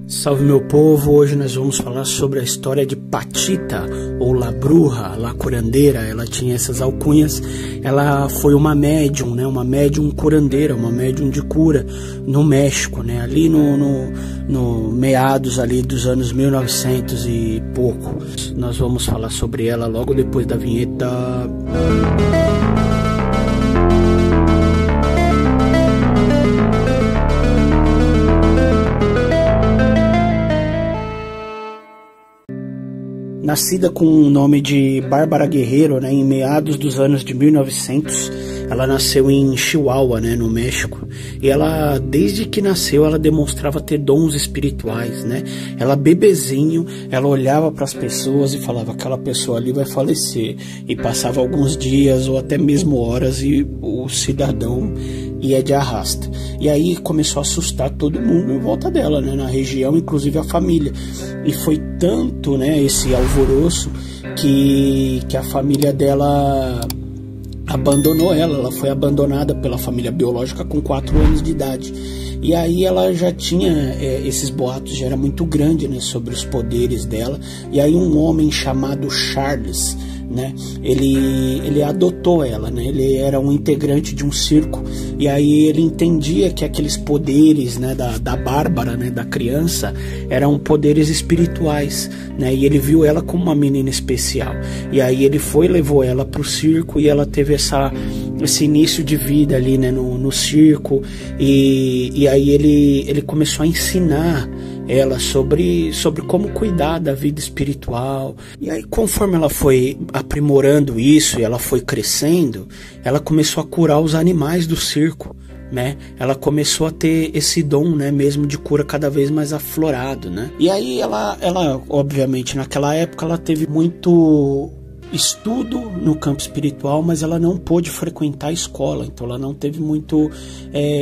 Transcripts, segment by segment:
Salve meu povo, hoje nós vamos falar sobre a história de Patita, ou La Bruja, La Curandeira. Ela tinha essas alcunhas. Ela foi uma médium, né? Uma médium curandeira, uma médium de cura no México, né? Ali no meados ali dos anos 1900 e pouco. Nós vamos falar sobre ela logo depois da vinheta. Nascida com o nome de Bárbara Guerrero, né, em meados dos anos de 1900, ela nasceu em Chihuahua, né, no México. E ela, desde que nasceu, ela demonstrava ter dons espirituais, né? Ela, bebezinho, ela olhava para as pessoas e falava: aquela pessoa ali vai falecer. E passava alguns dias ou até mesmo horas e o cidadão ia de arrasta. E aí começou a assustar todo mundo em volta dela, né, na região, inclusive a família. E foi tanto, né, esse alvoroço que a família dela abandonou ela foi abandonada pela família biológica com 4 anos de idade. E aí ela já tinha, esses boatos já era muito grande, né, sobre os poderes dela. E aí um homem chamado Charles, né, ele adotou ela, né, ele era um integrante de um circo. E aí ele entendia que aqueles poderes, né, da Bárbara, né, da criança, eram poderes espirituais, né, e ele viu ela como uma menina especial. E aí ele levou ela para o circo e ela teve esse início de vida ali, né, no circo. E aí ele começou a ensinar ela sobre como cuidar da vida espiritual. E aí, conforme ela foi aprimorando isso e ela foi crescendo, ela começou a curar os animais do circo, né? Ela começou a ter esse dom, né, mesmo de cura cada vez mais aflorado, né? E aí ela obviamente naquela época ela teve muito estudo no campo espiritual, mas ela não pôde frequentar a escola, então ela não teve muito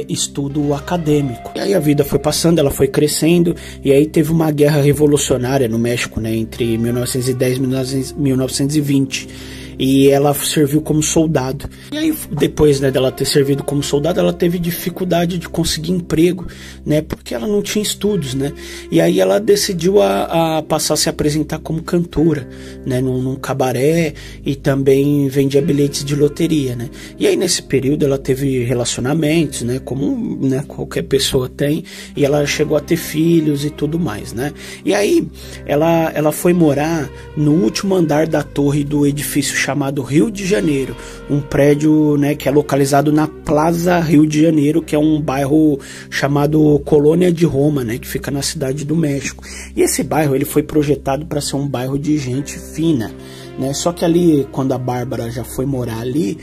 estudo acadêmico. E aí a vida foi passando, ela foi crescendo, e aí teve uma guerra revolucionária no México, né, entre 1910 e 1920. E ela serviu como soldado. E aí, depois, né, dela ter servido como soldado, ela teve dificuldade de conseguir emprego, né, porque ela não tinha estudos, né. E aí ela decidiu a passar a se apresentar como cantora, né, num cabaré, e também vendia bilhetes de loteria, né. E aí nesse período ela teve relacionamentos, né, como, né, qualquer pessoa tem, e ela chegou a ter filhos e tudo mais, né. E aí ela foi morar no último andar da torre do edifício chamado Rio de Janeiro, um prédio, né, que é localizado na Plaza Rio de Janeiro, que é um bairro chamado Colônia de Roma, né, que fica na cidade do México. E esse bairro ele foi projetado para ser um bairro de gente fina, né? Só que ali, quando a Bárbara já foi morar ali,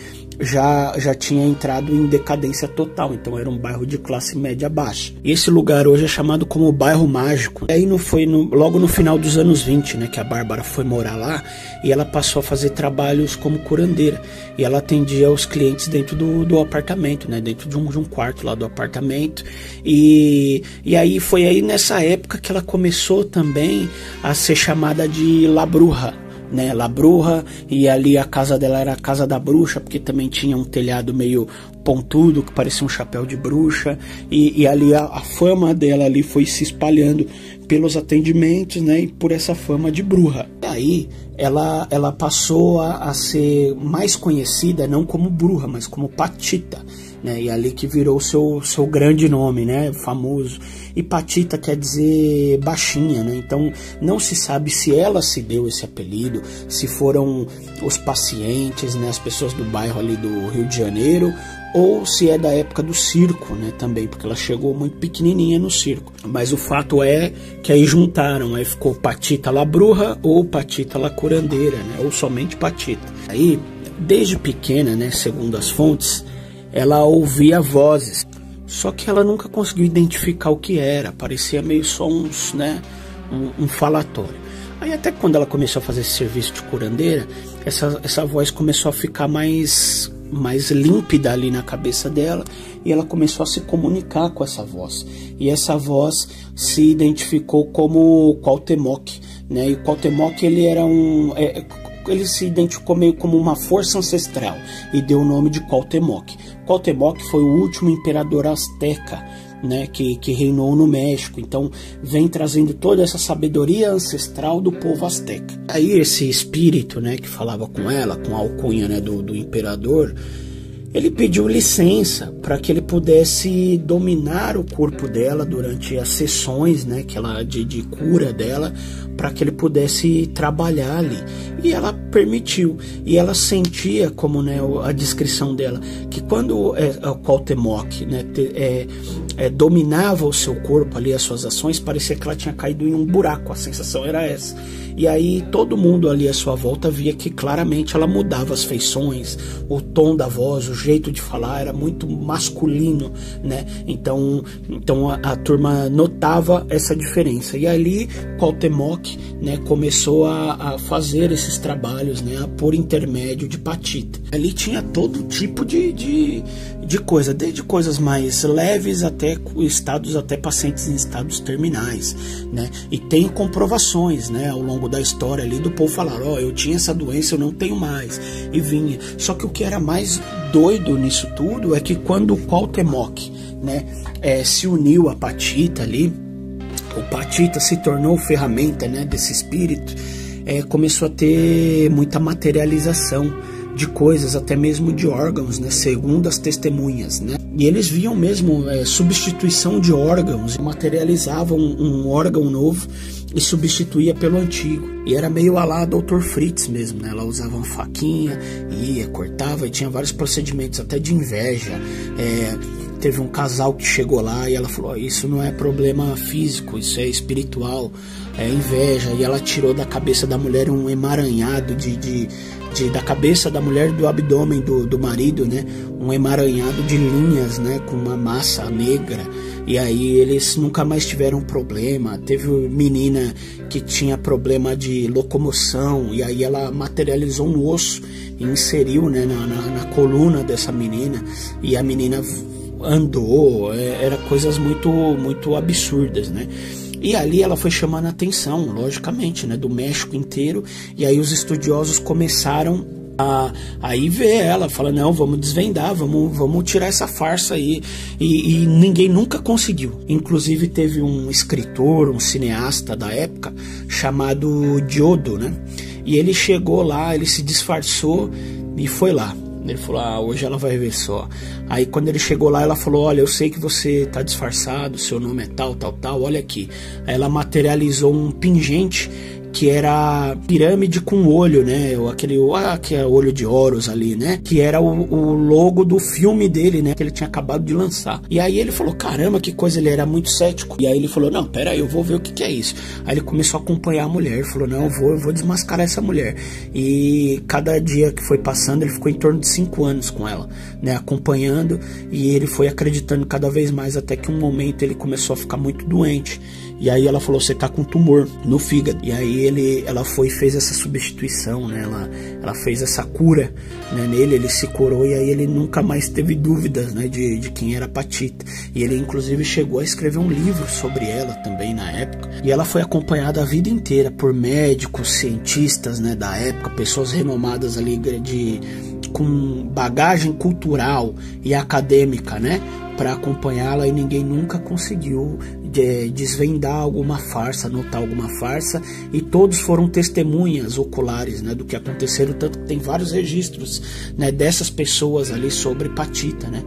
já tinha entrado em decadência total, então era um bairro de classe média baixa. E esse lugar hoje é chamado como Bairro Mágico. E aí logo no final dos anos 20, né, que a Bárbara foi morar lá, e ela passou a fazer trabalhos como curandeira, e ela atendia os clientes dentro do apartamento, né, dentro de um quarto lá do apartamento. E aí foi aí nessa época que ela começou também a ser chamada de La Bruja, né, La Bruja. E ali a casa dela era a casa da bruxa, porque também tinha um telhado meio pontudo que parecia um chapéu de bruxa, e ali a fama dela ali foi se espalhando pelos atendimentos, né, e por essa fama de bruxa. E aí ela passou a ser mais conhecida não como bruxa, mas como Patita, né, e ali que virou o seu grande nome, né, famoso. E Patita quer dizer baixinha, né, então não se sabe se ela se deu esse apelido, se foram os pacientes, né, as pessoas do bairro ali do Rio de Janeiro, ou se é da época do circo, né, também, porque ela chegou muito pequenininha no circo. Mas o fato é que aí juntaram, aí ficou Patita La Bruja ou Patita La Curandeira, né, ou somente Patita. Aí, desde pequena, né, segundo as fontes, ela ouvia vozes, só que ela nunca conseguiu identificar o que era, parecia meio só um falatório. Aí até quando ela começou a fazer esse serviço de curandeira, essa voz começou a ficar mais límpida ali na cabeça dela, e ela começou a se comunicar com essa voz. E essa voz se identificou como Cuauhtémoc, né? E o Cuauhtémoc ele era ele se identificou meio como uma força ancestral e deu o nome de Cuauhtémoc. Cuauhtémoc foi o último imperador azteca, né, que reinou no México. Então vem trazendo toda essa sabedoria ancestral do povo azteca. Aí esse espírito, né, que falava com ela, com a alcunha, né, do imperador, ele pediu licença para que ele pudesse dominar o corpo dela durante as sessões, né, que ela, de cura dela, para que ele pudesse trabalhar ali. E ela permitiu. E ela sentia, como, né, a descrição dela, que quando o Cuauhtémoc, né, dominava o seu corpo ali, as suas ações, parecia que ela tinha caído em um buraco. A sensação era essa. E aí todo mundo ali à sua volta via que claramente ela mudava as feições, o tom da voz, o jeito de falar era muito masculino, né? Então a turma notava essa diferença. E ali Cuauhtémoc, né, começou a fazer esses trabalhos, né, por intermédio de Patita. Ali tinha todo tipo de coisa, desde coisas mais leves até pacientes em estados terminais, né? E tem comprovações, né, ao longo da história ali do povo falar, eu tinha essa doença, eu não tenho mais, e vinha. Só que o que era mais doido nisso tudo é que quando o Cuauhtémoc, né, se uniu a Patita ali, o Patita se tornou ferramenta, né, desse espírito, começou a ter muita materialização de coisas, até mesmo de órgãos, né, segundo as testemunhas, né? E eles viam mesmo substituição de órgãos, materializavam um órgão novo e substituía pelo antigo. E era meio a lá Dr. Fritz mesmo, né? Ela usava uma faquinha, ia, cortava, e tinha vários procedimentos, até de inveja. Teve um casal que chegou lá e ela falou, isso não é problema físico, isso é espiritual, é inveja. E ela tirou da cabeça da mulher um emaranhado da cabeça da mulher, do abdômen do marido, né, um emaranhado de linhas, né, com uma massa negra. E aí eles nunca mais tiveram problema. Teve menina que tinha problema de locomoção, e aí ela materializou um osso e inseriu, né, na coluna dessa menina, e a menina andou. Era coisas muito absurdas, né? E ali ela foi chamando a atenção, logicamente, né, do México inteiro. E aí os estudiosos começaram a ir ver ela, falando, não, vamos desvendar, vamos tirar essa farsa aí. E ninguém nunca conseguiu. Inclusive teve um escritor, um cineasta da época, chamado Diodo, né? E ele chegou lá, ele se disfarçou e foi lá. Ele falou, hoje ela vai ver só. Aí quando ele chegou lá, ela falou, olha, eu sei que você tá disfarçado, seu nome é tal, olha aqui. Aí ela materializou um pingente que era pirâmide com olho, né? Que é olho de Horus ali, né? Que era o logo do filme dele, né? Que ele tinha acabado de lançar. E aí ele falou, caramba, que coisa, ele era muito cético. E aí ele falou, não, pera aí, eu vou ver o que é isso. Aí ele começou a acompanhar a mulher. Ele falou, não, eu vou desmascarar essa mulher. E cada dia que foi passando, ele ficou em torno de 5 anos com ela, né? Acompanhando, e ele foi acreditando cada vez mais, até que um momento ele começou a ficar muito doente. E aí ela falou, você tá com tumor no fígado. E aí ela foi e fez essa substituição, né? Ela fez essa cura, né, nele, ele se curou, e aí ele nunca mais teve dúvidas, né, de quem era Patita. E ele inclusive chegou a escrever um livro sobre ela também na época. E ela foi acompanhada a vida inteira por médicos, cientistas, né, da época, pessoas renomadas ali com bagagem cultural e acadêmica, né, para acompanhá-la, e ninguém nunca conseguiu desvendar alguma farsa, notar alguma farsa, e todos foram testemunhas oculares, né, do que aconteceram, tanto que tem vários registros, né, dessas pessoas ali sobre Patita, né,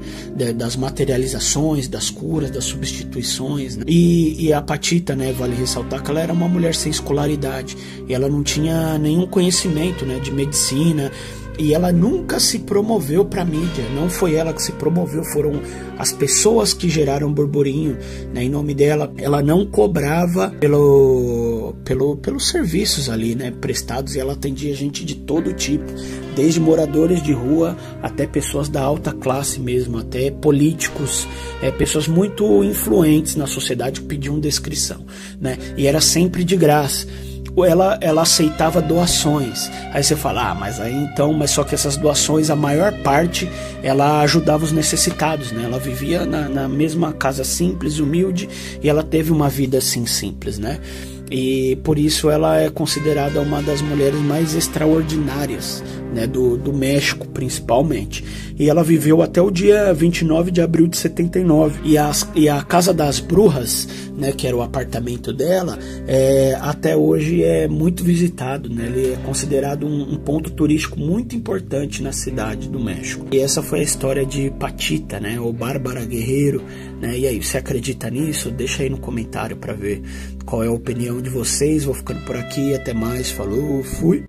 das materializações, das curas, das substituições, né? E a Patita, né, vale ressaltar que ela era uma mulher sem escolaridade, e ela não tinha nenhum conhecimento, né, de medicina, e ela nunca se promoveu para a mídia. Não foi ela que se promoveu, foram as pessoas que geraram burburinho, né, em nome dela. Ela não cobrava pelos serviços ali, né, prestados, e ela atendia gente de todo tipo, desde moradores de rua até pessoas da alta classe mesmo, até políticos, pessoas muito influentes na sociedade que pediam descrição, né, e era sempre de graça. Ela aceitava doações. Aí você fala, mas só que essas doações, a maior parte, ela ajudava os necessitados, né? Ela vivia na mesma casa simples, humilde, e ela teve uma vida assim simples, né? e por isso ela é considerada uma das mulheres mais extraordinárias, né, do México principalmente. E ela viveu até o dia 29 de abril de 79. E a Casa das Brujas, né, que era o apartamento dela, até hoje é muito visitado, né? Ele é considerado um ponto turístico muito importante na cidade do México. E essa foi a história de Patita, né, ou Bárbara Guerreiro, né? E aí, você acredita nisso? Deixa aí no comentário para ver qual é a opinião de vocês. Vou ficando por aqui, até mais, falou, fui!